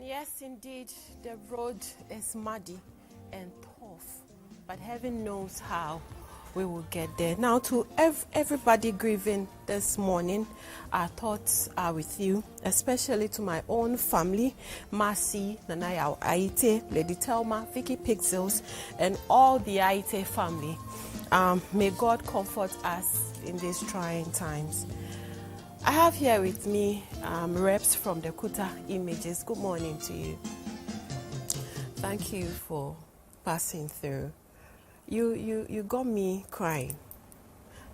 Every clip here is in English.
Yes, indeed, the road is muddy and tough, but heaven knows how we will get there. Now, to everybody grieving this morning, our thoughts are with you, especially to my own family, Mercy, Nanaya Aite, Lady Telma, Vicky Pixels, and all the Aite family. May God comfort us in these trying times. I have here with me reps from the Kuta Images. Good morning to you. Thank you for passing through. You got me crying.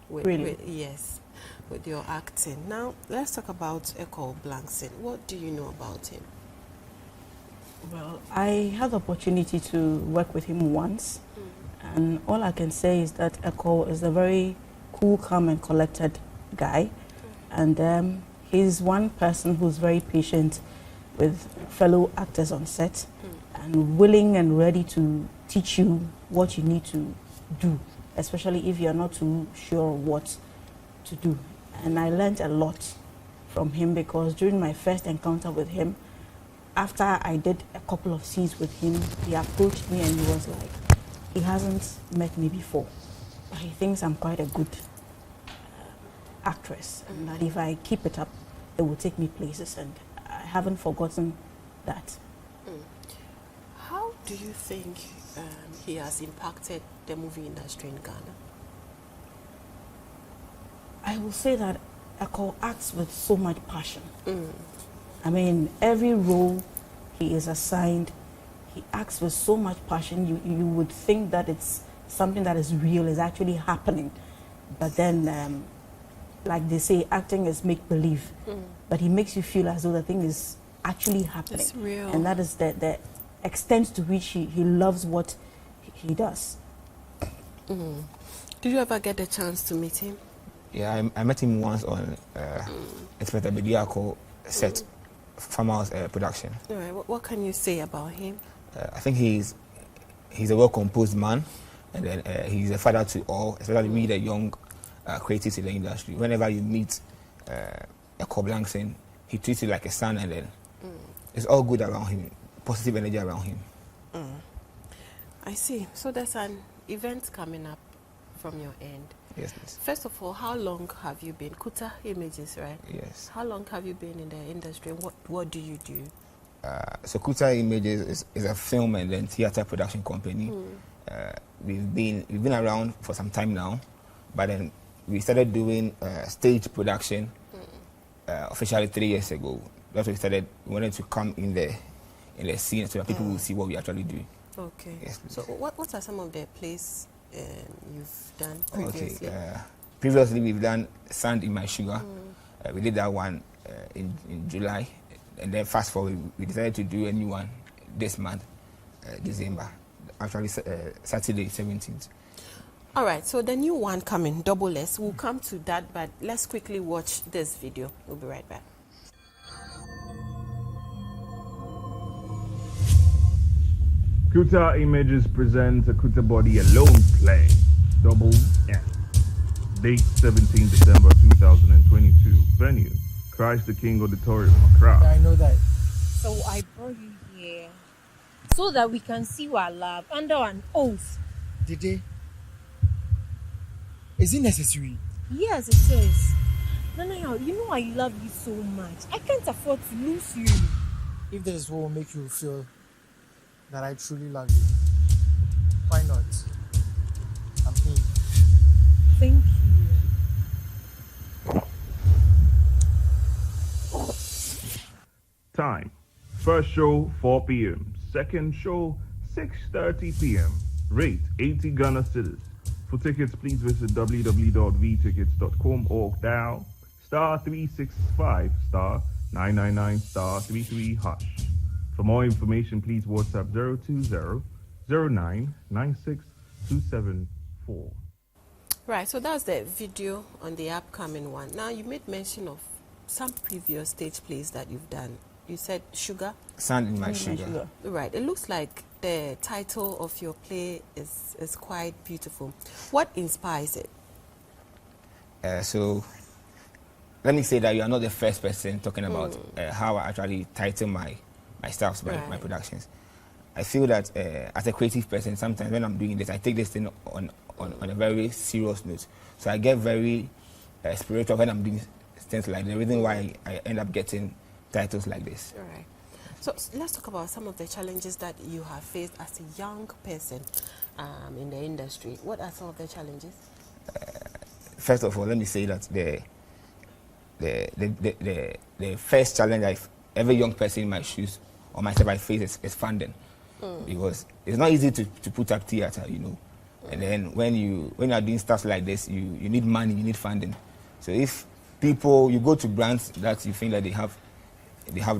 Really? Yes, with your acting. Now, let's talk about Ekow Blankson. What do you know about him? Well, I had the opportunity to work with him once, and all I can say is that Ekow is a very cool, calm, and collected guy. And he's one person who's very patient with fellow actors on set and willing and ready to teach you what you need to do, especially if you're not too sure what to do. And I learned a lot from him because during my first encounter with him, after I did a couple of scenes with him, he approached me and he was like, he hasn't met me before, but he thinks I'm quite a good actress, and that if I keep it up, it will take me places, and I haven't forgotten that. How do you think he has impacted the movie industry in Ghana? I will say that Ekow acts with so much passion. I mean, every role he is assigned, he acts with so much passion. You would think that it's something that is real, is actually happening, but then like they say, acting is make-believe, but he makes you feel as though the thing is actually happening. It's real. And that is the extent to which he loves what he does. Did you ever get the chance to meet him? Yeah, I met him once on Inspector Bediako set, Farmhouse production. All right, what can you say about him? I think he's a well-composed man, and then he's a father to all, especially we the young creatives in the industry. Whenever you meet Ekow Blankson, he treats you like a son, and then it's all good around him, positive energy around him. I see. So there's an event coming up from your end. Yes, please. First of all, how long have you been? Kuta Images, right? Yes. How long have you been in the industry? What do you do? So Kuta Images is a film and then theater production company. We've been around for some time now, but then we started doing stage production officially 3 years ago. That's what we wanted to come in the scene so that people will see what we actually do. Okay. Yes, please. So what are some of the plays you've done previously? Okay. Previously, we've done Sand in My Sugar. We did that one in July. And then fast forward, we decided to do a new one this month, December. Actually, Saturday, 17th. All right, so the new one coming, Double S, we'll come to that, but let's quickly watch this video. We'll be right back. Kuta Images presents a Kuta Body Alone play, Double S. Date 17 December 2022. Venue, Christ the King Auditorium, Accra. I know that. So I brought you here so that we can see our love under an oath. Did they? Is it necessary? Yes, it is. Nana, you know I love you so much. I can't afford to lose you. If this is what will make you feel that I truly love you, why not? I'm in. Thank you. Time. First show, 4 p.m. Second show, 6:30 p.m. Rate, 80 Ghana cedis. For tickets, please visit www.vtickets.com or dial *365 *999 *33#. For more information, please WhatsApp 020-0996-274. Right, so that's the video on the upcoming one. Now, you made mention of some previous stage plays that you've done. You said Sugar? Sand in My Sugar. Right, it looks like the title of your play is quite beautiful. What inspires it? So let me say that you are not the first person talking about how I actually title my my staffs, my Right. productions. I feel that as a creative person, sometimes when I'm doing this, I take this thing on a very serious note. So I get very spiritual when I'm doing things like the reason why I end up getting titles like this. All right. So let's talk about some of the challenges that you have faced as a young person in the industry. What are some of the challenges? First of all, let me say that the first challenge every young person in my shoes or myself I face is funding. Because it's not easy to put up theater, you know. And then when you are doing stuff like this, you need money, you need funding. So if you go to brands that you think that they have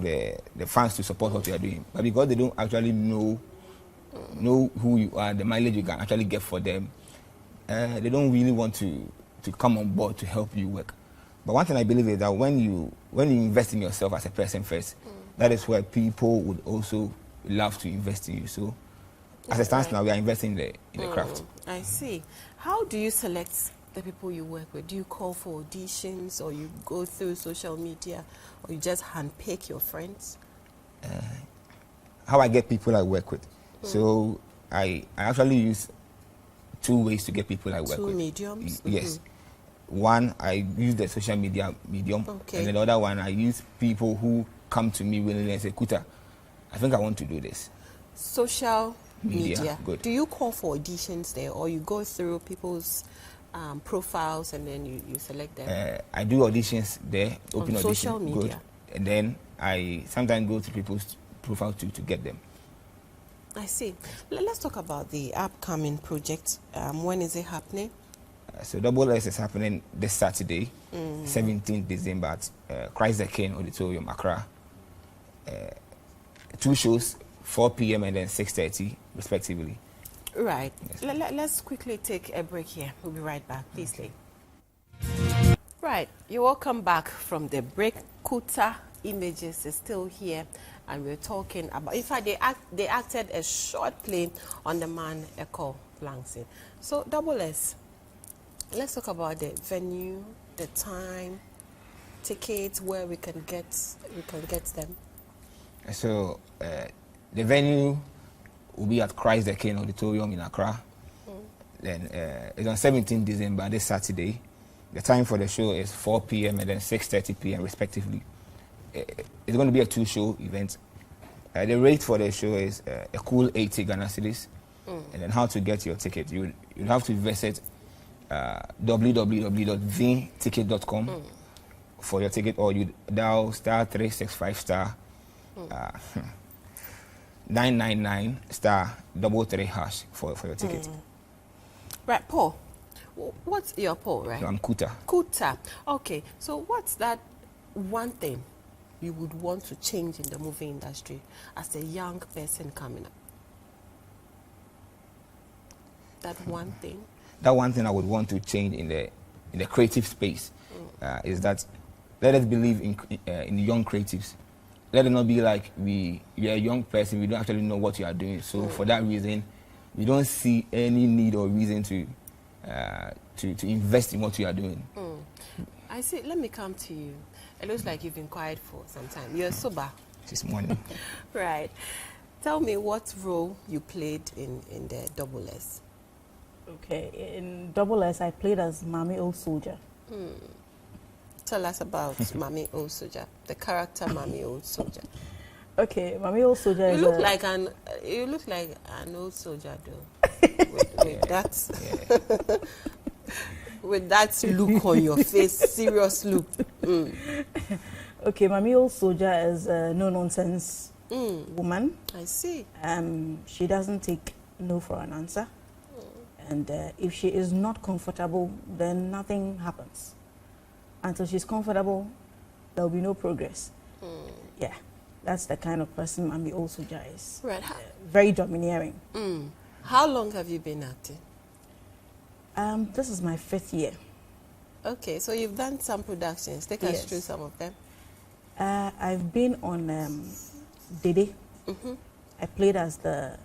the funds to support what you are doing, but because they don't actually know who you are, the mileage you can actually get for them, they don't really want to come on board to help you work. But one thing I believe is that when you invest in yourself as a person first, that is where people would also love to invest in you. So as it stands now, we are investing in the craft. I see. How do you select the people you work with? Do you call for auditions, or you go through social media, or you just handpick your friends? How I get people I work with. So I actually use 2 ways to get people I work with. 2 mediums? Yes. One, I use the social media medium. Okay. And then the other one, I use people who come to me willingly and say, Kuta, I think I want to do this. Social media. Good. Do you call for auditions there, or you go through people's profiles and then you select them? I do auditions there, open On auditions. social media. Good. And then I sometimes go to people's profiles to get them. I see. Let's talk about the upcoming project. When is it happening? So Double S is happening this Saturday, 17th December at Christ the King Auditorium, Accra. 2 shows, 4 p.m. and then 6:30 respectively. Right. Yes. Let's quickly take a break here. We'll be right back. Please stay. Right. You're welcome back from the break. Kuta Images is still here, and we're talking about. In fact, they acted a short play on the man Ekow Blankson. So Double S. Let's talk about the venue, the time, tickets, where we can get them. So the venue will be at Christ the King Auditorium in Accra. Then it's on 17th December, this Saturday. The time for the show is 4 p.m. and then 6:30 p.m. respectively. It's going to be a 2-show event. The rate for the show is a cool 80 Ghana cedis. And then how to get your ticket? You have to visit www.vticket.com for your ticket, or you dial *365 *999 *33# for your ticket. Right, Paul. What's your Paul, right? So I'm Kuta. Kuta. Okay, so what's that one thing you would want to change in the movie industry as a young person coming up? That one thing? That one thing I would want to change in the creative space is that let us believe in young creatives. Let it not be like you're a young person, we don't actually know what you are doing. So for that reason, we don't see any need or reason to invest in what you are doing. I see. Let me come to you. It looks like you've been quiet for some time. You're sober. This morning. Right. Tell me what role you played in the Double S. Okay, in Double S, I played as Mami Old Soldier. Tell us about Mami Old Soldier, the character Mami Old Soldier. Okay, Mami Old Soldier You is look like an old soldier though. with that with that look on your face, serious look. Okay, Mami Old Soldier is a no-nonsense woman. I see. She doesn't take no for an answer. And if she is not comfortable, then nothing happens. Until she's comfortable, there will be no progress. Yeah, that's the kind of person Mami Old Soldier is. Right. Very domineering. How long have you been acting? This is my 5th year. Okay, so you've done some productions. Take us Yes. through some of them. I've been on Dede. I played as the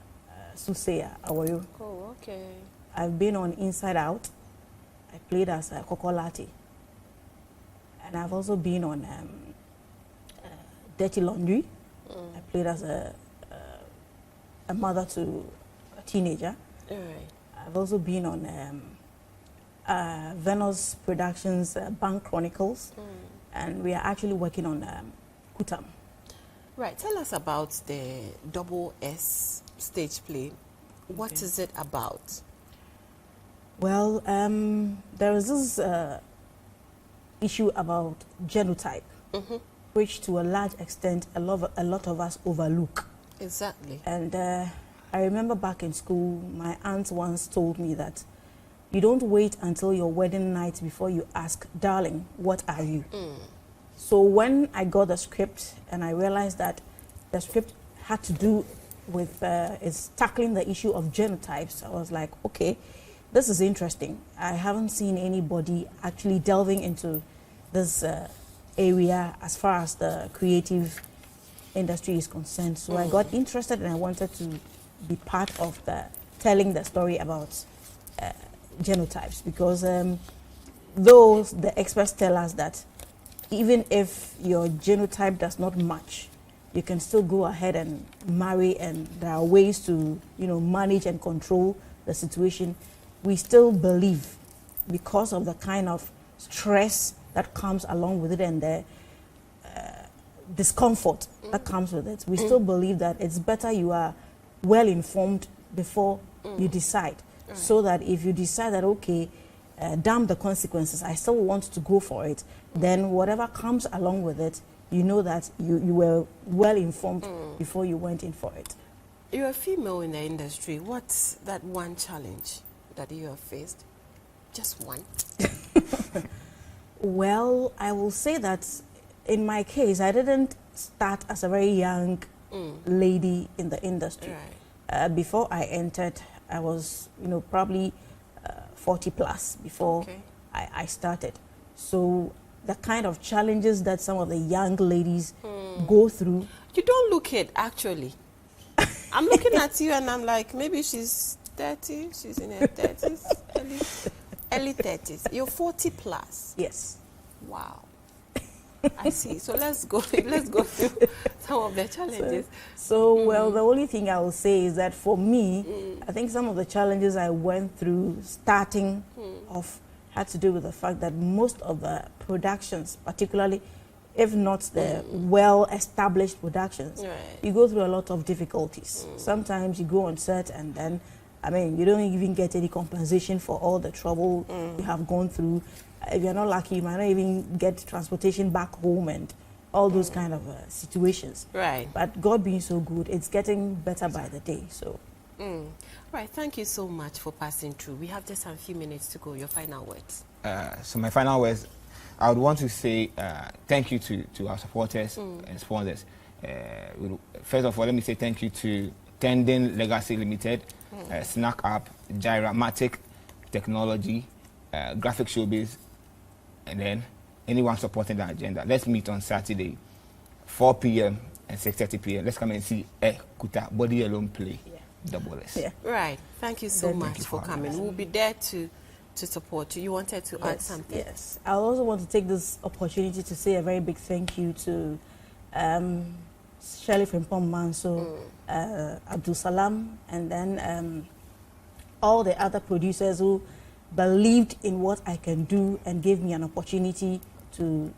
Susea Awayo. Oh, okay. I've been on Inside Out. I played as Kokolati. And I've also been on Dirty Laundry. I played as a mother to a teenager. All right. I've also been on Venus Productions' Bank Chronicles, and we are actually working on Kutam. Right. Tell us about the Double S stage play. What is it about? Well, there is this issue about genotype, which to a large extent a lot of us overlook. Exactly. And I remember back in school, my aunt once told me that you don't wait until your wedding night before you ask, darling, what are you? So when I got the script and I realized that the script had to do with is tackling the issue of genotypes, I was like, okay, this is interesting. I haven't seen anybody actually delving into this area as far as the creative industry is concerned. So I got interested and I wanted to be part of telling the story about genotypes, because though the experts tell us that even if your genotype does not match, you can still go ahead and marry, and there are ways to, manage and control the situation. We still believe, because of the kind of stress that comes along with it and the discomfort that comes with it, we still believe that it's better you are well informed before you decide. Right. So that if you decide that, okay, damn the consequences, I still want to go for it, then whatever comes along with it, you know that you were well informed before you went in for it. You're a female in the industry. What's that one challenge that you have faced? Just one. Well, I will say that in my case, I didn't start as a very young lady in the industry. Right. Before I entered, I was, probably 40 plus before I started. So the kind of challenges that some of the young ladies go through. You don't look it, actually. I'm looking at you and I'm like, maybe she's 30, she's in her 30s, early 30s. You're 40 plus. Yes. Wow. I see. So let's go through some of the challenges. Well, the only thing I will say is that for me, I think some of the challenges I went through starting off had to do with the fact that most of the productions, particularly if not the well-established productions, you go through a lot of difficulties. Sometimes you go on set and then, you don't even get any compensation for all the trouble you have gone through. If you're not lucky, you might not even get transportation back home and all those kind of situations. Right. But God being so good, it's getting better by the day. So. Right. Thank you so much for passing through. We have just a few minutes to go. Your final words. So my final words, I would want to say thank you to our supporters and sponsors. First of all, let me say thank you to Tendon Legacy Limited, Snack Up, Gyramatic Technology, Graphic Showbiz, and then anyone supporting the agenda. Let's meet on Saturday, 4 p.m. and 6:30 p.m. Let's come and see Kuta Body Alone play. Double S. Yeah. Right. Thank you so much for coming. We'll be there to support you. You wanted to add something? Yes. I also want to take this opportunity to say a very big thank you to Shirley Frimpong Manso, Abdul Salam, and then all the other producers who believed in what I can do and gave me an opportunity to,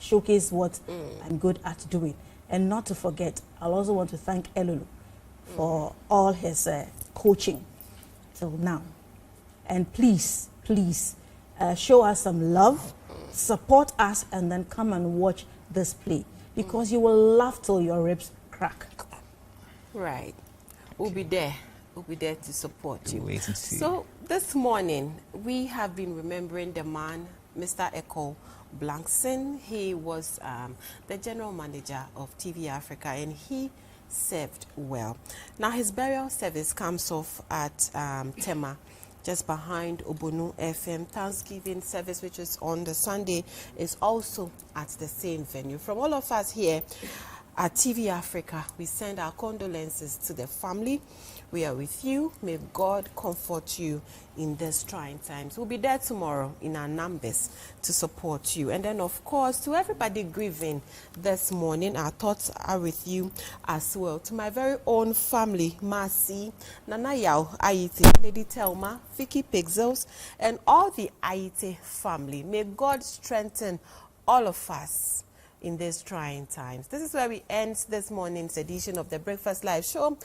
showcase what I'm good at doing. And not to forget, I'll also want to thank Elulu for all his coaching till now. And please, show us some love, support us, and then come and watch this play, because you will laugh till your ribs crack. Right. We'll be there. We'll be there to support you. Wait and see. So this morning, we have been remembering the man, Mr. Ekow Blankson. He was the general manager of TV Africa, and he served well. Now, his burial service comes off at Tema, just behind Obonu FM. Thanksgiving service, which is on the Sunday, is also at the same venue. From all of us here At TV Africa, we send our condolences to the family. We are with you. May God comfort you in these trying times. We'll be there tomorrow in our numbers to support you. And then, of course, to everybody grieving this morning, our thoughts are with you as well. To my very own family, Marcy, Nana Yao, Aite, Lady Telma, Vicky Pixels, and all the Aite family. May God strengthen all of us in these trying times. This is where we end this morning's edition of the Breakfast Live Show.